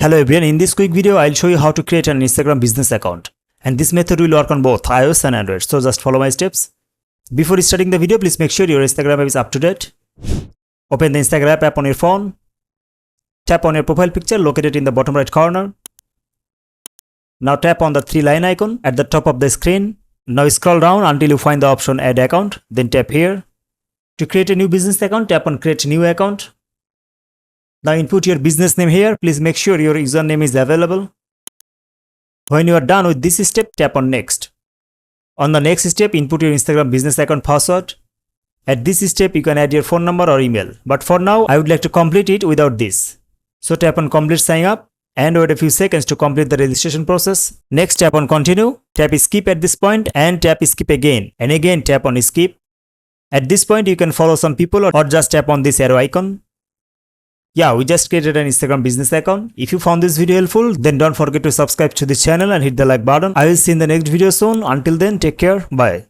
Hello everyone, in this quick video I'll show you how to create an Instagram business account. And this method will work on both iOS and Android, so just follow my steps. Before starting the video, please make sure your Instagram app is up to date. Open the Instagram app on your phone. Tap on your profile picture located in the bottom right corner. Now tap on the 3-line icon at the top of the screen. Now scroll down until you find the option Add Account, then tap here. To create a new business account, tap on Create New Account. Now input your business name here. Please make sure your username is available. When you are done with this step, tap on Next. On the next step, input your Instagram business account password. At this step, you can add your phone number or email. But for now, I would like to complete it without this. So tap on Complete Sign Up and wait a few seconds to complete the registration process. Next, tap on Continue. Tap Skip at this point and tap Skip again. And again, tap on Skip. At this point, you can follow some people or just tap on this arrow icon. Yeah, we just created an Instagram business account. If you found this video helpful, then don't forget to subscribe to this channel and hit the like button. I will see you in the next video soon. Until then, take care. Bye.